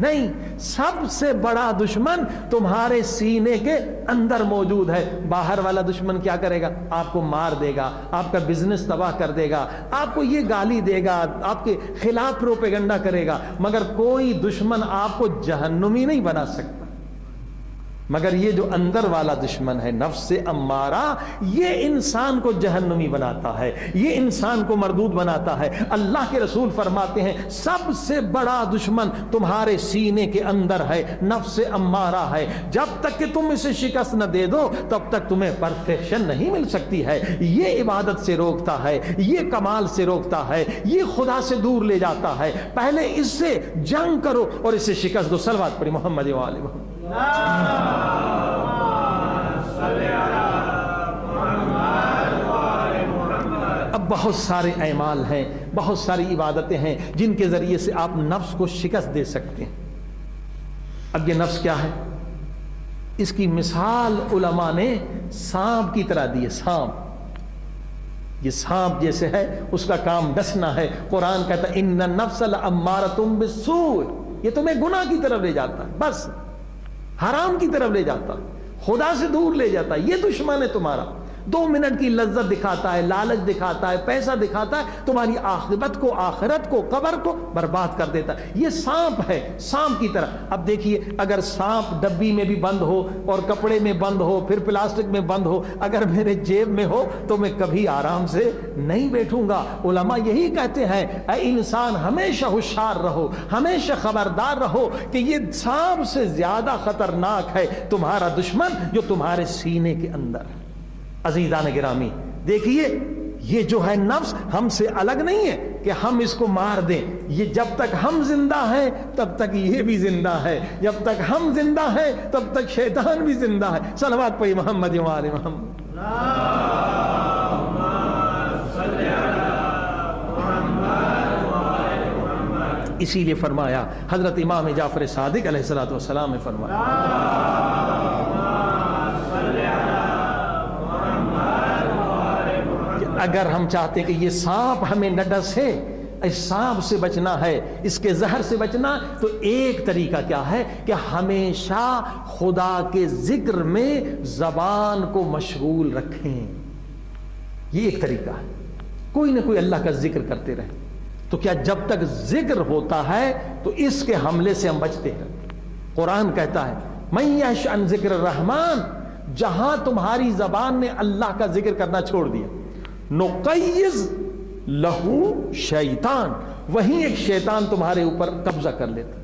نہیں، سب سے بڑا دشمن تمہارے سینے کے اندر موجود ہے۔ باہر والا دشمن کیا کرے گا؟ آپ کو مار دے گا، آپ کا بزنس تباہ کر دے گا، آپ کو یہ گالی دے گا، آپ کے خلاف پروپیگنڈا کرے گا، مگر کوئی دشمن آپ کو جہنمی نہیں بنا سکتا۔ مگر یہ جو اندر والا دشمن ہے نفس امارہ، یہ انسان کو جہنمی بناتا ہے، یہ انسان کو مردود بناتا ہے۔ اللہ کے رسول فرماتے ہیں سب سے بڑا دشمن تمہارے سینے کے اندر ہے، نفس امارہ ہے۔ جب تک کہ تم اسے شکست نہ دے دو تب تک تمہیں پرفیکشن نہیں مل سکتی ہے۔ یہ عبادت سے روکتا ہے، یہ کمال سے روکتا ہے، یہ خدا سے دور لے جاتا ہے۔ پہلے اس سے جنگ کرو اور اسے شکست دو۔ صلوات پڑھی محمد و آل محمد۔ اب بہت سارے اعمال ہیں، بہت ساری عبادتیں ہیں جن کے ذریعے سے آپ نفس کو شکست دے سکتے ہیں۔ اب یہ نفس کیا ہے؟ اس کی مثال علماء نے سانپ کی طرح دی ہے۔ سانپ، یہ سانپ جیسے ہے، اس کا کام ڈسنا ہے۔ قرآن کہتا ہے ان النفس لامارۃ بالسوء، یہ تمہیں گناہ کی طرف لے جاتا ہے، بس حرام کی طرف لے جاتا، خدا سے دور لے جاتا ہے۔ یہ دشمن ہے تمہارا، 2 منٹ کی لذت دکھاتا ہے، لالچ دکھاتا ہے، پیسہ دکھاتا ہے، تمہاری عاقبت کو، آخرت کو، قبر کو برباد کر دیتا ہے۔ یہ سانپ ہے، سانپ کی طرح۔ اب دیکھیے، اگر سانپ ڈبی میں بھی بند ہو اور کپڑے میں بند ہو، پھر پلاسٹک میں بند ہو، اگر میرے جیب میں ہو تو میں کبھی آرام سے نہیں بیٹھوں گا۔ علماء یہی کہتے ہیں اے انسان ہمیشہ ہوشیار رہو، ہمیشہ خبردار رہو کہ یہ سانپ سے زیادہ خطرناک ہے تمہارا دشمن جو تمہارے سینے کے اندر ہے۔ عزیزان گرامی دیکھیے، یہ جو ہے نفس ہم سے الگ نہیں ہے کہ ہم اس کو مار دیں۔ یہ جب تک ہم زندہ ہیں تب تک یہ بھی زندہ ہے، جب تک ہم زندہ ہیں تب تک شیطان بھی زندہ ہے۔ صلوات پڑھی محمد و آل محمد۔ اسی لیے فرمایا حضرت امام جعفر صادق علیہ السلام نے فرمایا اگر ہم چاہتے ہیں کہ یہ سانپ ہمیں نہ ڈسے، اس سانپ سے بچنا ہے، اس کے زہر سے بچنا، تو ایک طریقہ کیا ہے کہ ہمیشہ خدا کے ذکر میں زبان کو مشغول رکھیں۔ یہ ایک طریقہ ہے، کوئی نہ کوئی اللہ کا ذکر کرتے رہیں۔ تو کیا جب تک ذکر ہوتا ہے تو اس کے حملے سے ہم بچتے ہیں۔ قرآن کہتا ہے من یعش عن ذکر الرحمن، جہاں تمہاری زبان نے اللہ کا ذکر کرنا چھوڑ دیا، نقیض لہو شیطان، وہیں ایک شیطان تمہارے اوپر قبضہ کر لیتا۔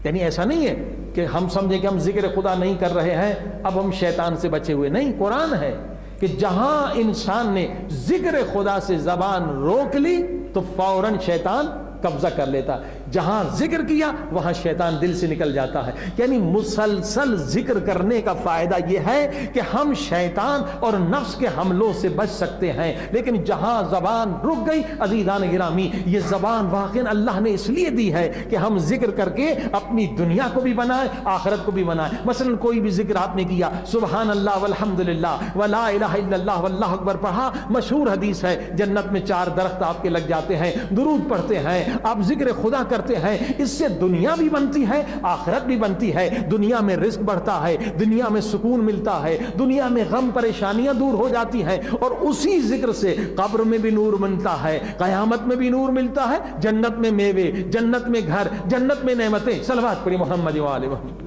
یعنی ایسا نہیں ہے کہ ہم سمجھیں کہ ہم ذکر خدا نہیں کر رہے ہیں اب ہم شیطان سے بچے ہوئے، نہیں۔ قرآن ہے کہ جہاں انسان نے ذکر خدا سے زبان روک لی تو فوراً شیطان قبضہ کر لیتا۔ جہاں ذکر کیا وہاں شیطان دل سے نکل جاتا ہے۔ یعنی مسلسل ذکر کرنے کا فائدہ یہ ہے کہ ہم شیطان اور نفس کے حملوں سے بچ سکتے ہیں۔ لیکن جہاں زبان رک گئی، عزیزان گرامی، یہ زبان واقعاً اللہ نے اس لیے دی ہے کہ ہم ذکر کر کے اپنی دنیا کو بھی بنائیں، آخرت کو بھی بنائیں۔ مثلا کوئی بھی ذکر آپ نے کیا، سبحان اللہ والحمدللہ ولا الہ الا اللہ واللہ اکبر پڑھا، مشہور حدیث ہے جنت میں 4 درخت آپ کے لگ جاتے ہیں، درود پڑھتے ہیں، آپ ذکر خدا کرتے ہیں، اس سے دنیا بھی بنتی ہے، آخرت بھی بنتی ہے۔ دنیا میں رزق بڑھتا ہے، دنیا میں سکون ملتا ہے، دنیا میں غم پریشانیاں دور ہو جاتی ہیں، اور اسی ذکر سے قبر میں بھی نور ملتا ہے، قیامت میں بھی نور ملتا ہے، جنت میں میوے، جنت میں گھر، جنت میں نعمتیں۔ صلوات پڑھی محمد و آل محمد۔